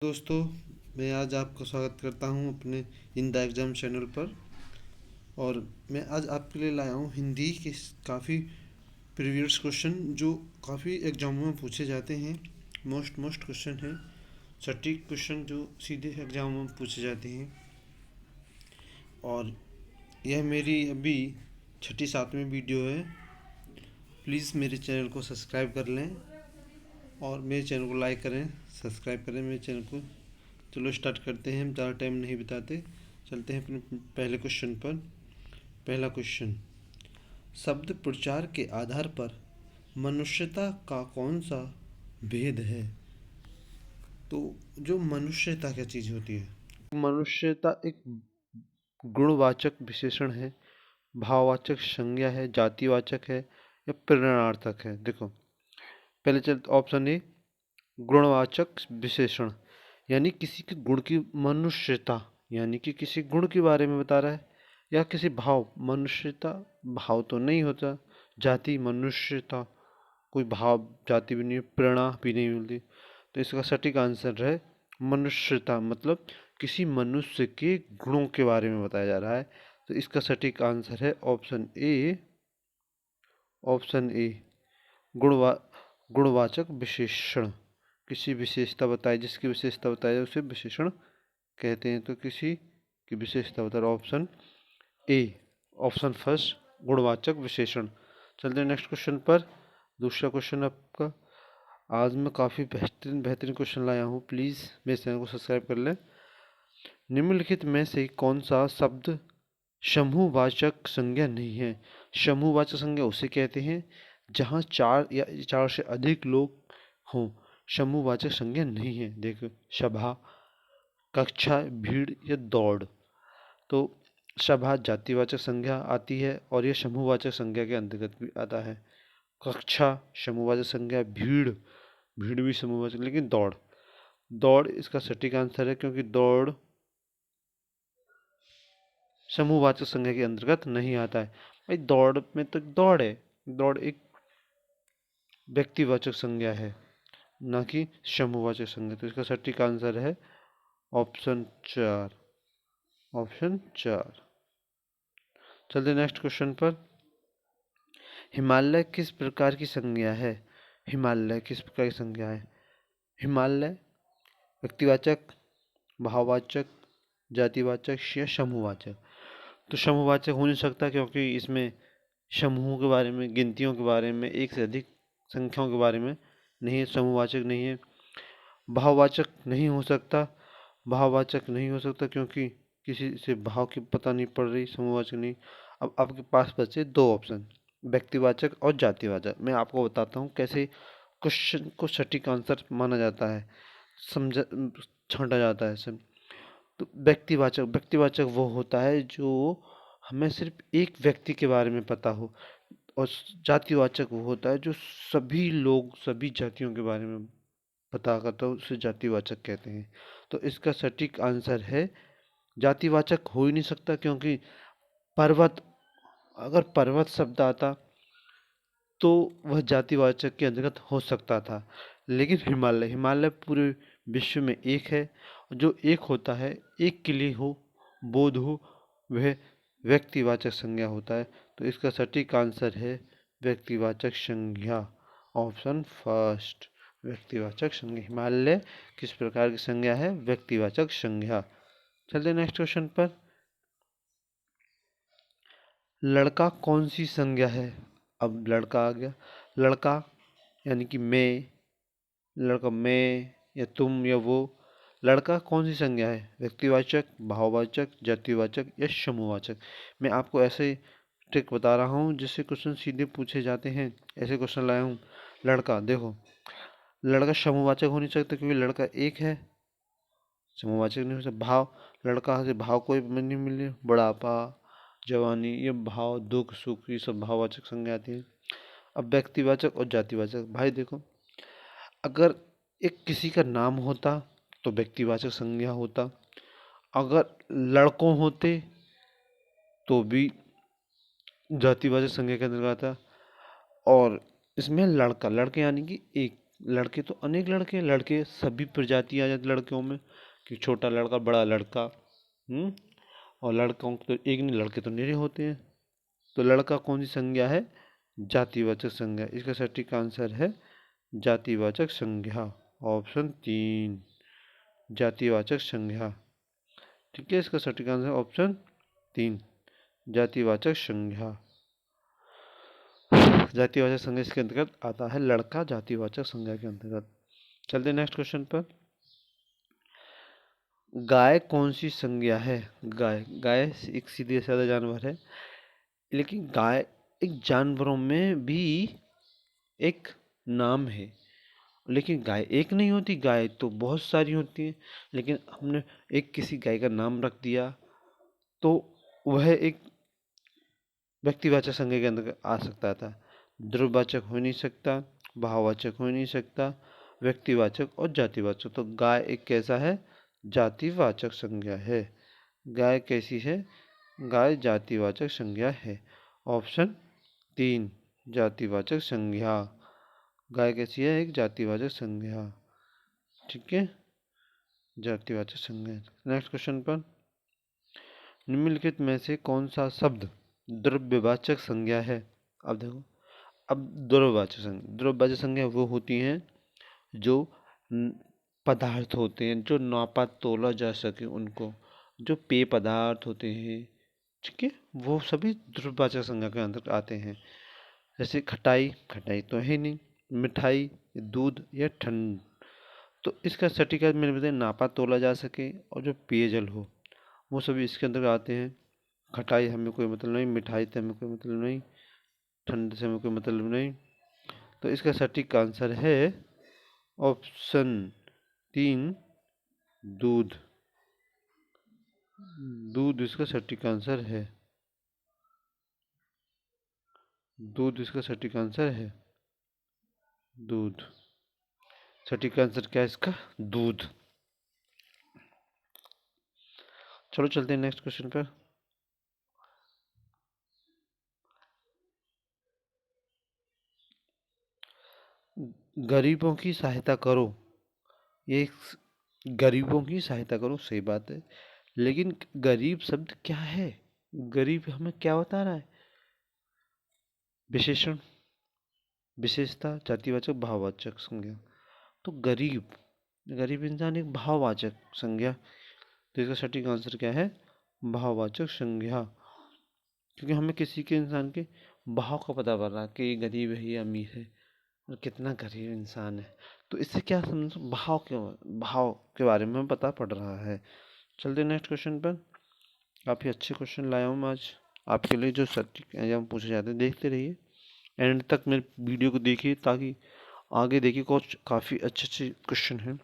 दोस्तों, मैं आज आपका स्वागत करता हूं अपने इन द एग्ज़ाम चैनल पर। और मैं आज आपके लिए लाया हूं हिंदी के काफ़ी प्रीवियस क्वेश्चन जो काफ़ी एग्जामों में पूछे जाते हैं। मोस्ट क्वेश्चन हैं, सटीक क्वेश्चन जो सीधे एग्जामों में पूछे जाते हैं। और यह मेरी अभी छठी सातवीं वीडियो है। प्लीज़ मेरे चैनल को सब्सक्राइब कर लें और मेरे चैनल को लाइक करें, सब्सक्राइब करें मेरे चैनल को। चलो स्टार्ट करते हैं, हम ज़्यादा टाइम नहीं बिताते, चलते हैं अपने पहले क्वेश्चन पर। पहला क्वेश्चन, शब्द प्रचार के आधार पर मनुष्यता का कौन सा भेद है? तो जो मनुष्यता क्या चीज़ होती है? मनुष्यता एक गुणवाचक विशेषण है, भाववाचक संज्ञा है, जातिवाचक है या प्रेरणार्थक है। देखो, पहले चलते ऑप्शन ए, गुणवाचक विशेषण, यानी किसी के गुण की मनुष्यता, यानी कि किसी गुण के बारे में बता रहा है। या किसी भाव, मनुष्यता भाव तो नहीं होता। जाति, मनुष्यता कोई भाव जाति भी नहीं, प्रेरणा भी नहीं मिलती। तो इसका सटीक आंसर है मनुष्यता, मतलब किसी मनुष्य के गुणों के बारे में बताया जा रहा है। तो इसका सटीक आंसर है ऑप्शन ए। ऑप्शन ए, गुणवा गुणवाचक विशेषण, किसी विशेषता बताए, जिसकी विशेषता बताई जाए उसे विशेषण कहते हैं। तो किसी की विशेषता बता रहा, ऑप्शन ए, ऑप्शन फर्स्ट, गुणवाचक विशेषण। चलते हैं नेक्स्ट क्वेश्चन पर। दूसरा क्वेश्चन आपका, आज मैं काफ़ी बेहतरीन बेहतरीन क्वेश्चन लाया हूँ, प्लीज़ मेरे चैनल को सब्सक्राइब कर लें। निम्नलिखित में से कौन सा शब्द समूहवाचक संज्ञा नहीं है? समूहवाचक संज्ञा उसे कहते हैं जहाँ चार या चार से अधिक लोग हों। समूहवाचक संज्ञा नहीं है। देखो, सभा, कक्षा, भीड़ या दौड़। तो सभा जातिवाचक संज्ञा आती है और यह समूहवाचक संज्ञा के अंतर्गत भी आता है। कक्षा समूहवाचक संज्ञा, भीड़, भीड़ भी समूहवाचक, लेकिन दौड़, दौड़ इसका सटीक आंसर है, क्योंकि दौड़ समूहवाचक संज्ञा के अंतर्गत नहीं आता है। भाई दौड़ में तो दौड़ है, दौड़ एक व्यक्तिवाचक संज्ञा है, ना कि समूहवाचक संज्ञा। तो इसका सटीक आंसर है ऑप्शन 4। ऑप्शन 4। चलते नेक्स्ट क्वेश्चन पर। हिमालय किस प्रकार की संज्ञा है? हिमालय किस प्रकार की संज्ञा है? हिमालय व्यक्तिवाचक, भाववाचक, जातिवाचक या समूहवाचक? तो समूहवाचक हो नहीं सकता, क्योंकि इसमें समूहों के बारे में, गिनतियों के बारे में, एक से अधिक संख्याओं के बारे में नहीं है। समूहवाचक नहीं है। भाववाचक नहीं हो सकता, भाववाचक नहीं हो सकता क्योंकि किसी से भाव की पता नहीं पड़ रही। समूहवाचक नहीं। अब आपके पास बचे दो ऑप्शन, व्यक्तिवाचक और जातिवाचक। मैं आपको बताता हूँ कैसे क्वेश्चन को सटीक आंसर माना जाता है, समझा छांटा जाता है सब। तो व्यक्तिवाचक, व्यक्तिवाचक वो होता है जो हमें सिर्फ एक व्यक्ति के बारे में पता हो। और जातिवाचक वो होता है जो सभी लोग, सभी जातियों के बारे में पता करता हो, उसे जातिवाचक कहते हैं। तो इसका सटीक आंसर है, जातिवाचक हो ही नहीं सकता, क्योंकि पर्वत, अगर पर्वत शब्द आता तो वह जातिवाचक के अंतर्गत हो सकता था। लेकिन हिमालय, हिमालय पूरे विश्व में एक है। जो एक होता है, एक के लिए हो, बोध हो, वह व्यक्तिवाचक संज्ञा होता है। तो इसका सटीक आंसर है व्यक्तिवाचक संज्ञा, ऑप्शन फर्स्ट, व्यक्तिवाचक संज्ञा। हिमालय किस प्रकार की संज्ञा है? व्यक्तिवाचक संज्ञा। चलते नेक्स्ट क्वेश्चन पर। लड़का कौन सी संज्ञा है? अब लड़का आ गया। लड़का यानी कि मैं, लड़का मैं या तुम या वो। लड़का कौन सी संज्ञा है? व्यक्तिवाचक, भाववाचक, जातिवाचक या समूहवाचक? मैं आपको ऐसे ट्रिक बता रहा हूँ जिससे क्वेश्चन सीधे पूछे जाते हैं। ऐसे क्वेश्चन लाया हूँ। लड़का, देखो, लड़का समूहवाचक हो नहीं सकता क्योंकि लड़का एक है, समूहवाचक नहीं हो सकता। भाव, लड़का से भाव कोई नहीं मिले, बुढ़ापा, जवानी, ये भाव, दुख सुख, ये सब भाववाचक संज्ञा आती है। अब व्यक्तिवाचक और जातिवाचक, भाई देखो, अगर एक किसी का नाम होता तो व्यक्तिवाचक संज्ञा होता, अगर लड़कों होते तो भी जातिवाचक संज्ञा के अंतर्गत आता। और इसमें लड़का, लड़के यानी कि एक, लड़के तो अनेक लड़के, लड़के सभी प्रजाति आ जाती लड़कों में, कि छोटा लड़का बड़ा लड़का। और लड़कों तो एक नहीं, लड़के तो निरे होते हैं। तो लड़का कौन सी संज्ञा है? जातिवाचक संज्ञा। इसका सटीक आंसर है जातिवाचक संज्ञा, ऑप्शन 3, जातिवाचक संज्ञा। ठीक है, इसका सटीक आंसर ऑप्शन 3, जातिवाचक संज्ञा। जातिवाचक संज्ञा इसके अंतर्गत आता है, लड़का जातिवाचक संज्ञा के अंतर्गत। चलते नेक्स्ट क्वेश्चन पर। गाय कौन सी संज्ञा है? गाय, गाय एक सीधे साधा जानवर है, लेकिन गाय एक जानवरों में भी एक नाम है। लेकिन गाय एक नहीं होती, गाय तो बहुत सारी होती हैं, लेकिन हमने एक किसी गाय का नाम रख दिया तो वह एक व्यक्तिवाचक संज्ञा के अंदर आ सकता था। ध्रुववाचक हो नहीं सकता, भाववाचक हो नहीं सकता, व्यक्तिवाचक और जातिवाचक। तो गाय एक कैसा है? जातिवाचक संज्ञा है। गाय कैसी है? गाय जातिवाचक संज्ञा है, ऑप्शन 3, जातिवाचक संज्ञा। गाय कैसी है? एक जातिवाचक संज्ञा। ठीक है, जातिवाचक संज्ञा। नेक्स्ट क्वेश्चन पर। निम्नलिखित में से कौन सा शब्द द्रव्यवाचक संज्ञा है? अब देखो, अब द्रव्यवाचक संज्ञा वो होती हैं जो पदार्थ होते हैं, जो नापा तोला जा सके उनको, जो पेय पदार्थ होते हैं, ठीक है, वो सभी द्रव्यवाचक संज्ञा के अंतर्गत आते हैं। जैसे खटाई, खटाई तो है नहीं, मिठाई, दूध या ठंड। तो इसका सटीक अर्थ मैंने बताया, नापा तोला जा सके और जो पेयजल हो, वो सभी इसके अंदर आते हैं। खटाई हमें कोई मतलब नहीं, मिठाई से हमें कोई मतलब नहीं, ठंड से हमें कोई मतलब नहीं। तो इसका सटीक आंसर है ऑप्शन 3, दूध। दूध इसका सटीक आंसर है। दूध इसका सटीक आंसर है, दूध। सटीक आंसर क्या है इसका? दूध। चलो चलते हैं नेक्स्ट क्वेश्चन पर। गरीबों की सहायता करो, ये गरीबों की सहायता करो, सही बात है, लेकिन गरीब शब्द क्या है? गरीब हमें क्या बता रहा है? विशेषण, विशेषता, जातिवाचक, भाववाचक संज्ञा। तो गरीब, गरीब इंसान एक भाववाचक संज्ञा। तो इसका सटीक आंसर क्या है? भाववाचक संज्ञा। क्योंकि हमें किसी के इंसान के भाव का पता पड़ रहा है कि ये गरीब है, ये अमीर है, और कितना गरीब इंसान है। तो इससे क्या समझ, भाव के बारे में पता पड़ रहा है। चलते नेक्स्ट क्वेश्चन पर। काफ़ी अच्छे क्वेश्चन लाया हूँ मैं आज आपके लिए, जो सटीक एग्जाम पूछे जाते हैं। देखते रहिए, एंड तक मेरे वीडियो को देखिए, ताकि आगे देखिए कुछ काफ़ी अच्छे अच्छे क्वेश्चन हैं।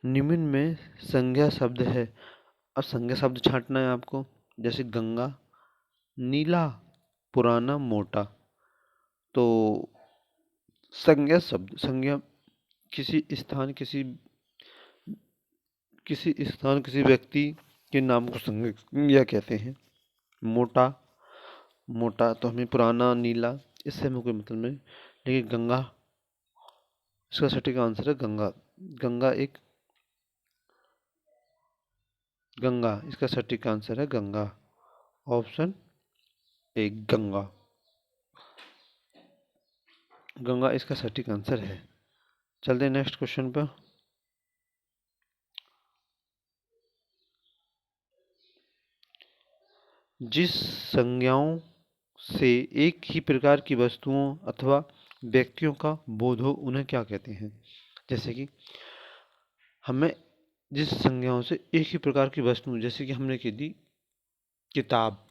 निम्न में संज्ञा शब्द है। अब संज्ञा शब्द छांटना है आपको। जैसे गंगा, नीला, पुराना, मोटा। तो संज्ञा शब्द, संज्ञा किसी स्थान, किसी व्यक्ति के नाम को संज्ञा कहते हैं। मोटा, मोटा तो हमें पुराना, नीला, इससे हमें कोई मतलब नहीं। लेकिन गंगा, इसका सटीक आंसर है गंगा। गंगा एक, गंगा इसका सटीक आंसर है गंगा, ऑप्शन एक, गंगा। गंगा इसका सटीक आंसर है। चलते हैं नेक्स्ट क्वेश्चन पर। जिस संज्ञाओं से एक ही प्रकार की वस्तुओं अथवा व्यक्तियों का बोध हो, उन्हें क्या कहते हैं? जैसे कि हमें जिस संज्ञाओं से एक ही प्रकार की वस्तु, जैसे कि हमने कह दी किताब,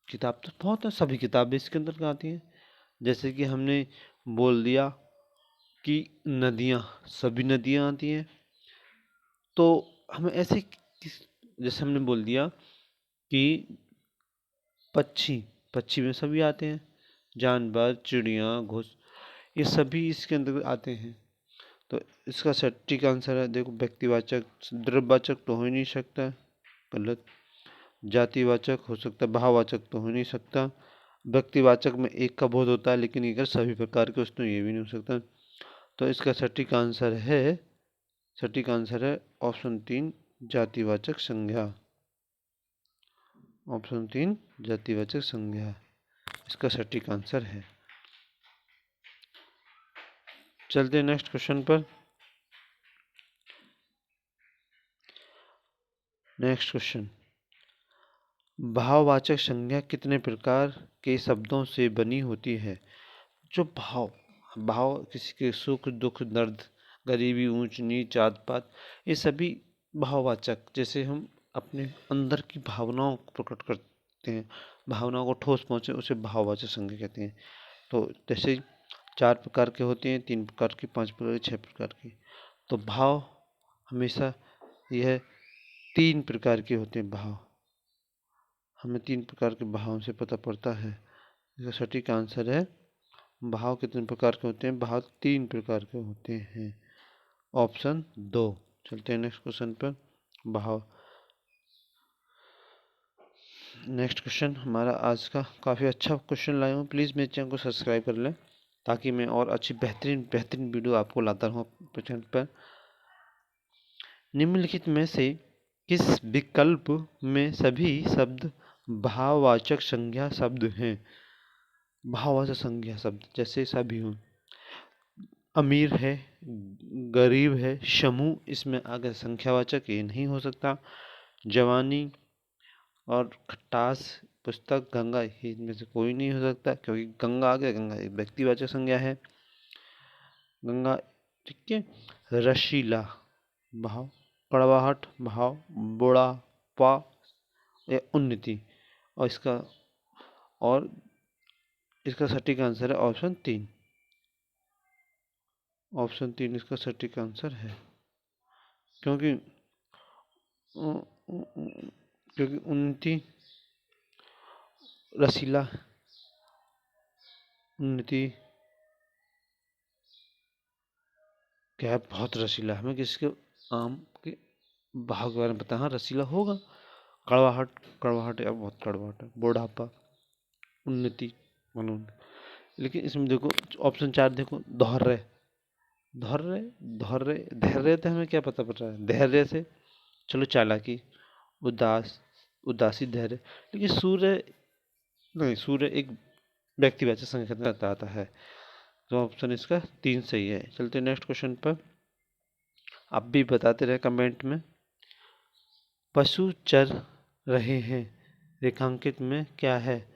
किताब तो बहुत है, सभी किताबें इसके अंदर आती हैं। जैसे कि हमने बोल दिया कि नदियाँ, सभी नदियाँ आती हैं। तो हमें ऐसे जैसे हमने बोल दिया कि पक्षी, पक्षी में सभी आते हैं, जानवर, चिड़िया, घुस, ये सभी इसके अंदर आते हैं। तो इसका सटीक आंसर है, देखो, व्यक्तिवाचक, द्रव्यवाचक तो हो ही नहीं सकता, गलत। जातिवाचक हो सकता है, भाववाचक तो हो नहीं सकता, व्यक्तिवाचक में एक का बोध होता है, लेकिन अगर सभी प्रकार के तो ये भी नहीं हो सकता। तो इसका सटीक आंसर है ऑप्शन 3 जातिवाचक संज्ञा। ऑप्शन 3 जातिवाचक संज्ञा इसका सटीक आंसर है। चलते हैं नेक्स्ट क्वेश्चन पर। नेक्स्ट क्वेश्चन, भाववाचक संज्ञा कितने प्रकार के शब्दों से बनी होती है? जो भाव भाव किसी के सुख दुख दर्द गरीबी ऊंच नीच जात पात, ये सभी भाववाचक, जैसे हम अपने अंदर की भावनाओं को प्रकट करते हैं, भावनाओं को ठोस पहुंचे, उसे भाववाचक संज्ञा कहते हैं। तो जैसे 4 प्रकार के होते हैं, 3 प्रकार की, 5 प्रकार की, 6 प्रकार की। तो भाव हमेशा यह 3 प्रकार के होते हैं। भाव हमें 3 प्रकार के भावों से पता पड़ता है। इसका सटीक आंसर है, भाव कितने प्रकार के होते हैं? भाव 3 प्रकार के होते हैं। ऑप्शन 2। चलते हैं नेक्स्ट क्वेश्चन पर। भाव नेक्स्ट क्वेश्चन हमारा आज का काफ़ी अच्छा क्वेश्चन लाया हूँ। प्लीज़ मेरे चैनल को सब्सक्राइब कर लें, ताकि मैं और अच्छी बेहतरीन वीडियो आपको लाता रहूँ अपने चैनल पर। निम्नलिखित में से किस विकल्प में सभी शब्द भाववाचक संज्ञा शब्द हैं? भाववाचक संज्ञा शब्द जैसे सभी हों, अमीर है, गरीब है, समूह, इसमें अगर संख्यावाचक ये नहीं हो सकता। जवानी और खटास, पुस्तक, गंगा, इनमें से कोई नहीं हो सकता, क्योंकि गंगा आगे, गंगा एक व्यक्तिवाचक संज्ञा है। गंगा, ठीक है। रशीला भाव, कड़वाहट भाव, बुढ़ापा या उन्नति, और इसका सटीक आंसर है ऑप्शन 3। ऑप्शन 3 इसका सटीक आंसर है, क्योंकि उन्नति, रसीला, उन्नति क्या है? बहुत रसीला। हमें किसके आम के भाव के बारे में पता है? हाँ, रसीला होगा। कड़वाहट या बहुत कड़वाहट है। बुढ़ापा, उन्नति, मनोन। लेकिन इसमें देखो ऑप्शन 4 देखो, धैर्य, धैर्य, धैर्य, धैर्य तो हमें क्या पता पड़ रहा है? धैर्य से चलो चालाकी, उदासी, धैर्य। लेकिन सूर्य नहीं, सूर्य एक व्यक्तिवाचक संख्या आता है। तो ऑप्शन इसका 3 सही है। चलते नेक्स्ट क्वेश्चन पर। आप भी बताते रहे कमेंट में। पशु चर रहे हैं, रेखांकित में क्या है?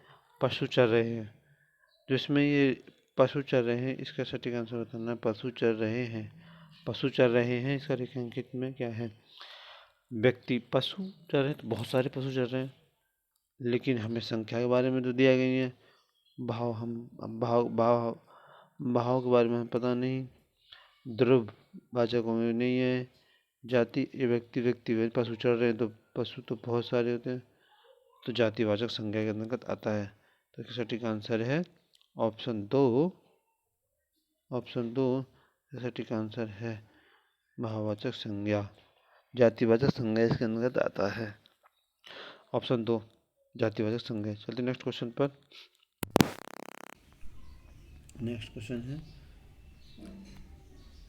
पशु चर रहे हैं, जिसमें ये पशु चर रहे हैं, इसका सटीक आंसर बताना है। पशु चर रहे हैं, पशु चर रहे हैं, इसका रेखांकित में क्या है? व्यक्ति। पशु चर रहे हैं तो बहुत सारे पशु चर रहे हैं, लेकिन हमें संख्या के बारे में तो दिया गई है। भाव भाव के बारे में हमें पता नहीं। ध्रुव वाचकों में नहीं है। जाति, ये व्यक्ति पशु चर रहे हैं, तो पशु तो बहुत सारे होते हैं, तो जातिवाचक संज्ञा के अंतर्गत आता है। तो इसका सटीक आंसर है ऑप्शन 2। ऑप्शन 2 सटीक आंसर है। भाववाचक संज्ञा, जातिवाचक संज्ञा इसके अंतर्गत आता है। ऑप्शन 2 जातिवाचक संज्ञा। चलते नेक्स्ट क्वेश्चन पर। नेक्स्ट क्वेश्चन है,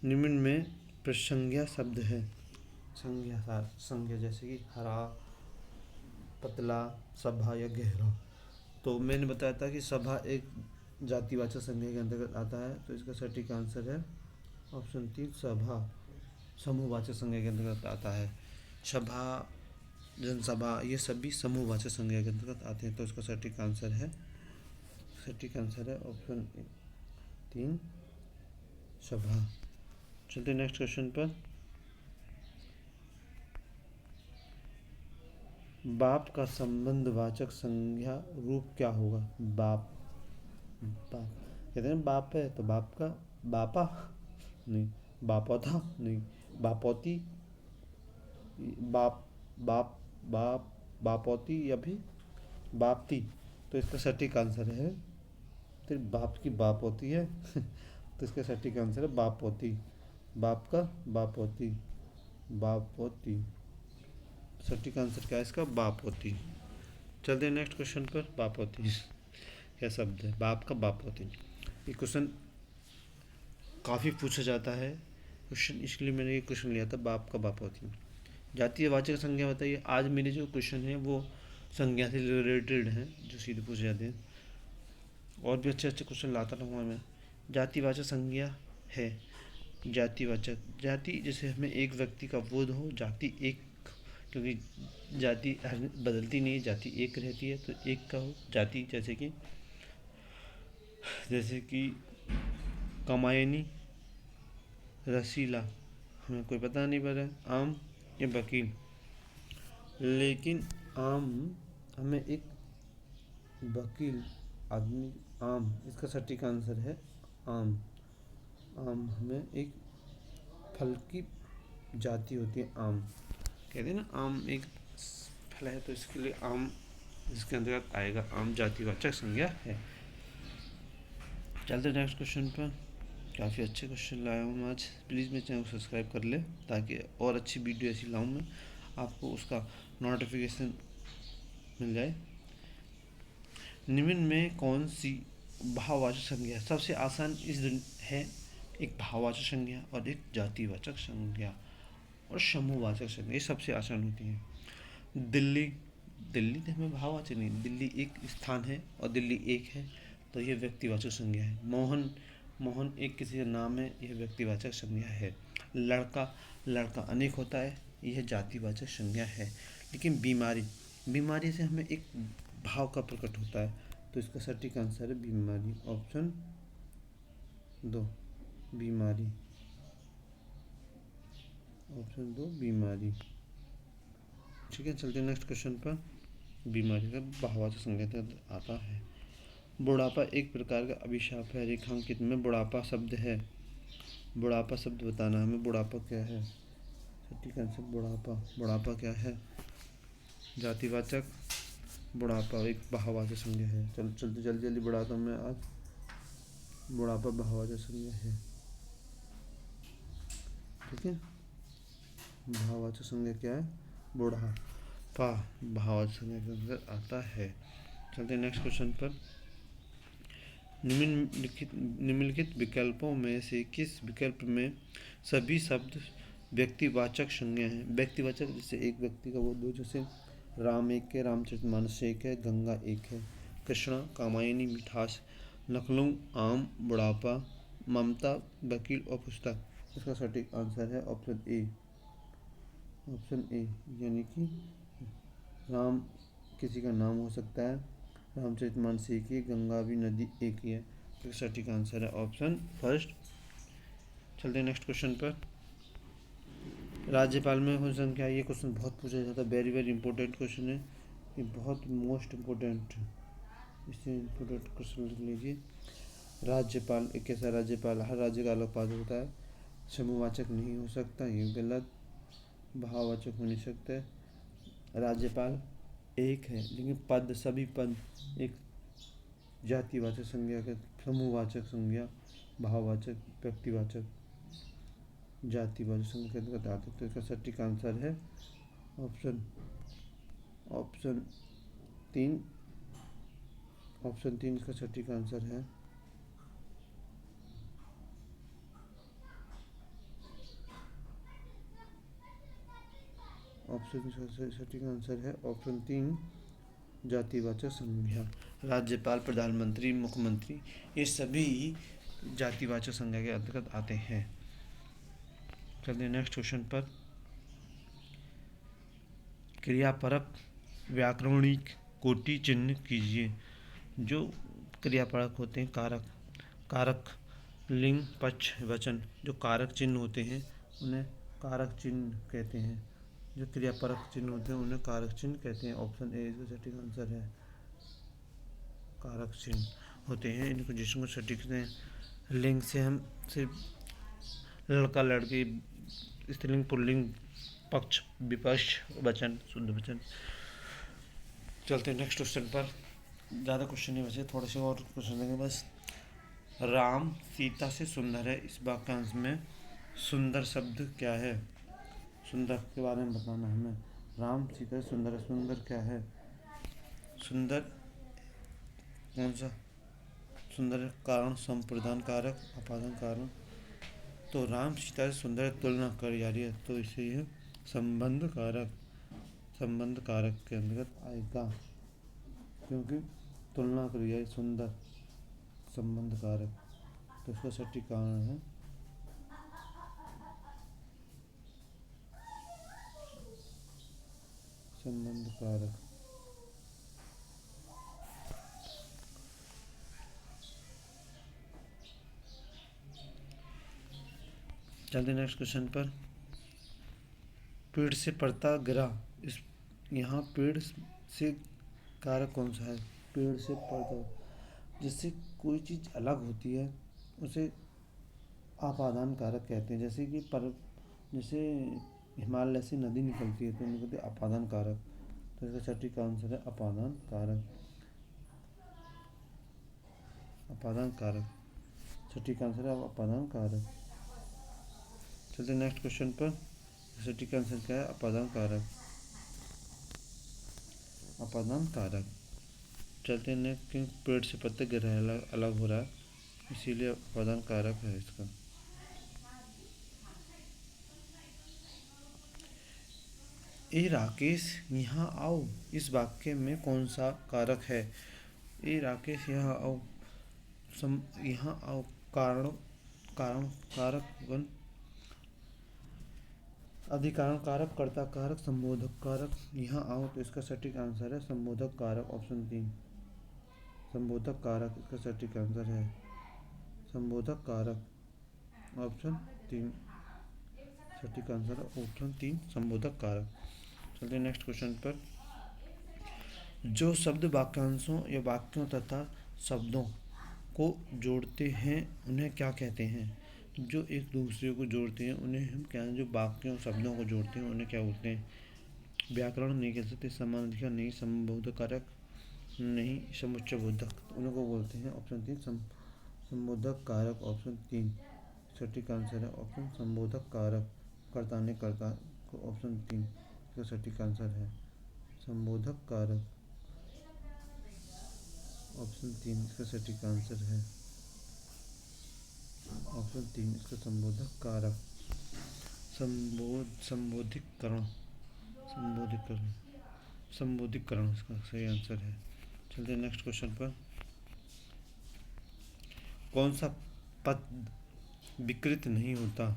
निम्न में प्रसंज्ञा शब्द है। संज्ञा जैसे कि हरा, पतला, सभा या गहरा। तो मैंने बताया था कि सभा एक जातिवाचक संज्ञा के अंतर्गत आता है, तो इसका सटीक आंसर है ऑप्शन 3 सभा। समूहवाचक संज्ञा के अंतर्गत आता है। सभा, जनसभा, ये सभी समूहवाचक संज्ञा के अंतर्गत आते हैं। तो इसका सटीक आंसर है ऑप्शन 3 सभा। चलते नेक्स्ट क्वेश्चन पर। बाप का संबंधवाचक संज्ञा रूप क्या होगा? बाप, कहते हैं बाप है तो बाप का बापा नहीं, बापौता नहीं, बापौती, बाप बाप बाप बापौती या भी बापती। तो इसका सटीक आंसर है, तेरे बाप की बाप होती है तो इसका सटीक आंसर है बापौती। बाप का बापौती, बापौती। सटीक आंसर क्या है इसका? बापौती। चलते हैं नेक्स्ट क्वेश्चन पर। बापौती क्या शब्द है? बाप का बापोतिन। ये क्वेश्चन काफ़ी पूछा जाता है क्वेश्चन, इसके लिए मैंने ये क्वेश्चन लिया था, बाप का बापोतिन। जातीय वाचक संज्ञा बताइए। आज मेरे जो क्वेश्चन है वो संज्ञा से रिलेटेड हैं, जो सीधे पूछे जाते हैं। और भी अच्छे अच्छे क्वेश्चन लाता रहूँगा मैं। जातिवाचक संज्ञा है। जातिवाचक, जाति जैसे हमें एक व्यक्ति का बोध हो, जाति एक, क्योंकि जाति बदलती नहीं है, जाति एक रहती है, तो एक का हो जाति। जैसे कि कमायनी, रसीला, हमें कोई पता नहीं पड़ रहा है, आम या वकील। लेकिन आम हमें एक वकील आदमी, आम इसका सटीक आंसर है आम। आम हमें एक फल की जाति होती है आम। कहते हैं ना आम एक फल है, तो इसके लिए आम इसके अंतर्गत आएगा। आम जातिवाचक संज्ञा है। चलते नेक्स्ट क्वेश्चन पर। काफ़ी अच्छे क्वेश्चन लाया हूँ आज। प्लीज़ मेरे चैनल को सब्सक्राइब कर ले, ताकि और अच्छी वीडियो ऐसी लाऊँ मैं, आपको उसका नोटिफिकेशन मिल जाए। निम्न में कौन सी भाववाचक संज्ञा सबसे आसान है? एक भाववाचक संज्ञा और एक जातिवाचक संज्ञा और समूहवाचक संज्ञा, ये सबसे आसान होती है। दिल्ली, दिल्ली तो हमें भाववाचक नहीं, दिल्ली एक स्थान है और दिल्ली एक है, तो यह व्यक्तिवाचक संज्ञा है। मोहन, मोहन एक किसी का नाम है, यह व्यक्तिवाचक संज्ञा है। लड़का, लड़का अनेक होता है, यह जातिवाचक संज्ञा है। लेकिन बीमारी, बीमारी से हमें एक भाव का प्रकट होता है, तो इसका सटीक आंसर है बीमारी। ऑप्शन 2 बीमारी। ऑप्शन 2 बीमारी। ठीक है, चलते हैं नेक्स्ट क्वेश्चन पर। बीमारी का भाववाचक संज्ञा आता है। बुढ़ापा एक प्रकार का अभिशाप है। रेखांकित में बुढ़ापा शब्द है। बुढ़ापा शब्द बताना हमें, बुढ़ापा क्या है? सटीक आंसर बुढ़ापा। बुढ़ापा क्या है? जातिवाचक। बुढ़ापा एक भाववाचक संज्ञा है। चलते जल्दी जल्दी बढ़ाता हूँ मैं आज। बुढ़ापा भाववाचक संज्ञा है। ठीक है, भाववाचक संज्ञा क्या है? बुढ़ापा भाववाचक संज्ञा के अंदर आता है। चलते नेक्स्ट क्वेश्चन पर। निम्नलिखित विकल्पों में से किस विकल्प में सभी शब्द व्यक्तिवाचक संज्ञा हैं? व्यक्तिवाचक जैसे एक व्यक्ति का वो दो, जैसे राम एक है, रामचरितमानस एक है, गंगा एक है। कृष्णा, कामायनी, मिठास, लखनऊ, आम, बुढ़ापा, ममता, वकील और पुस्तक। इसका सटीक आंसर है ऑप्शन ए। ऑप्शन ए, यानी कि राम किसी का नाम हो सकता है, रामचरितमानस एक ही, गंगा भी नदी एक ही है, तो सटीक आंसर है ऑप्शन फर्स्ट। चलते हैं नेक्स्ट क्वेश्चन पर। राज्यपाल में कौन संख्या? ये क्वेश्चन बहुत पूछा जाता है, वेरी वेरी इंपॉर्टेंट क्वेश्चन है, ये बहुत मोस्ट इम्पोर्टेंट, इससे इम्पोर्टेंट क्वेश्चन लिख लीजिए। राज्यपाल एक कैसा? राज्यपाल हर राज्य का अलग पद होता है, समूहवाचक नहीं हो सकता, ये गलत, भाववाचक हो नहीं सकता। राज्यपाल एक है, लेकिन पद, सभी पद एक जातिवाचक संज्ञा के, समूहवाचक संज्ञा, भाववाचक, व्यक्तिवाचक, जातिवाचक संज्ञा के अंतर्गत आते, तो इसका सटीक आंसर है ऑप्शन 3। ऑप्शन 3 इसका सटीक आंसर है। ऑप्शन सटीक आंसर है ऑप्शन 3 जातिवाचक संज्ञा। राज्यपाल, प्रधानमंत्री, मुख्यमंत्री, ये सभी जातिवाचक संज्ञा के अंतर्गत आते हैं। चलिए नेक्स्ट क्वेश्चन पर। क्रियापरक व्याकरणिक कोटि चिन्ह कीजिए। जो क्रियापरक होते हैं, कारक, कारक लिंग, पक्ष, वचन, जो कारक चिन्ह होते हैं उन्हें कारक चिन्ह कहते हैं। जो क्रियापरक चिन्ह होते हैं उन्हें कारक चिन्ह कहते हैं। ऑप्शन ए इसका सटीक आंसर है। कारक चिन्ह होते हैं इनको, जिसको सटीक से लिंग से हम सिर्फ लड़का, लड़की, स्त्रीलिंग, पुल्लिंग, पक्ष, विपक्ष, वचन, शुद्ध वचन। चलते हैं नेक्स्ट क्वेश्चन पर। ज़्यादा क्वेश्चन नहीं बचे, थोड़े से और क्वेश्चन देंगे बस। राम सीता से सुंदर है, इस वाक्यांश में सुंदर शब्द क्या है? सुंदर के बारे में बताना हमें। राम सीता से सुंदर है, सुंदर क्या है? सुंदर कौन सा सुंदर कारण संप्रदान कारक अपादान कारण। तो राम सीता से सुंदर तुलना कर जा रही है, तो इसे यह संबंध कारक के अंतर्गत आएगा, क्योंकि तुलना करी जाए सुंदर संबंध कारक। तो इसका सटीक कारण है संबंध कारक। चलते नेक्स्ट क्वेश्चन पर। पेड़ से पड़ता गिरा, इस यहाँ पेड़ से कारक कौन सा है? पेड़ से पड़ता, जिससे कोई चीज़ अलग होती है उसे आपादान कारक कहते हैं। जैसे हिमालय से नदी निकलती है तो उनको कहते हैं अपादान कारक। तो इसका सटीक आंसर है अपादान कारक। अपादान कारक सटीक आंसर है अपादान कारक। चलते नेक्स्ट क्वेश्चन पर। सटीक आंसर क्या है? अपादान कारक। अपादान कारक। चलते नेक्स्ट, क्योंकि पेड़ से पत्ते गिर रहे हैं, अलग हो रहा है, इसीलिए अपादान कारक है इसका। ए राकेश यहाँ आओ, इस वाक्य में कौन सा कारक है? ए राकेश यहाँ आओ, यहाँ आओ कारण कारक वन, अधिकरण कारक, कर्ता कारक, संबोधक कारक। यहाँ आओ, तो इसका सटीक आंसर है संबोधक कारक, ऑप्शन 3। संबोधक कारक इसका सटीक आंसर है। संबोधक कारक, ऑप्शन 3 सटीक आंसर है, ऑप्शन 3 संबोधक कारक। चलिए नेक्स्ट क्वेश्चन पर। जो शब्द वाक्यांशों या वाक्यों तथा शब्दों को जोड़ते हैं उन्हें क्या कहते हैं? जो एक दूसरे को जोड़ते हैं उन्हें हम क्या, जो वाक्यों शब्दों को जोड़ते हैं उन्हें क्या बोलते हैं? व्याकरण नहीं कह सकते, समानाधिकार नहीं, संबोधक कारक नहीं, समुच्चय बोधक, उनको बोलते हैं ऑप्शन 3 संबोधक कारक, ऑप्शन 3 सटीक आंसर है, ऑप्शन संबोधक कारक, कर्ता ने कर्ता को, ऑप्शन 3 इसका सटीक आंसर है संबोधक कारक, ऑप्शन 3 इसका सटीक आंसर है, ऑप्शन 3 इसका संबोधक कारक। संबोधिकरण संबोधिकरण इसका सही आंसर है। चलते नेक्स्ट क्वेश्चन पर। कौन सा पद विकृत नहीं होता?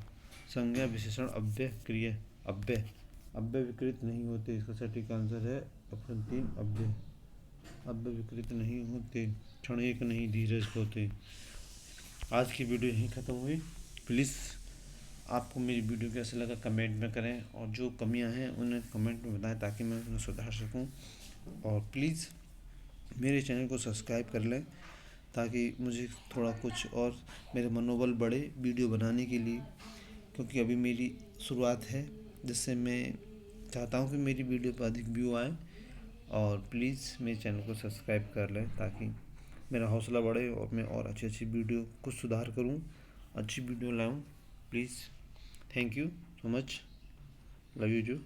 संज्ञा, विशेषण, अव्यय, क्रिया। अव्यय विकृत नहीं होते, इसका सटीक आंसर है ऑप्शन 3 अव्यय। अव्यय विकृत नहीं होते, क्षण एक नहीं धीरज होते। आज की वीडियो यहीं ख़त्म हुई। प्लीज़ आपको मेरी वीडियो कैसा लगा कमेंट में करें, और जो कमियां हैं उन्हें कमेंट में बताएं ताकि मैं उन्हें सुधार सकूं। और प्लीज़ मेरे चैनल को सब्सक्राइब कर लें ताकि मुझे थोड़ा कुछ और मेरे मनोबल बढ़े वीडियो बनाने के लिए, क्योंकि अभी मेरी शुरुआत है, जिससे मैं चाहता हूं कि मेरी वीडियो पर अधिक व्यू आए। और प्लीज़ मेरे चैनल को सब्सक्राइब कर लें ताकि मेरा हौसला बढ़े और मैं और अच्छी वीडियो कुछ सुधार करूं, अच्छी वीडियो लाऊं। Please, thank you so much, love you जो।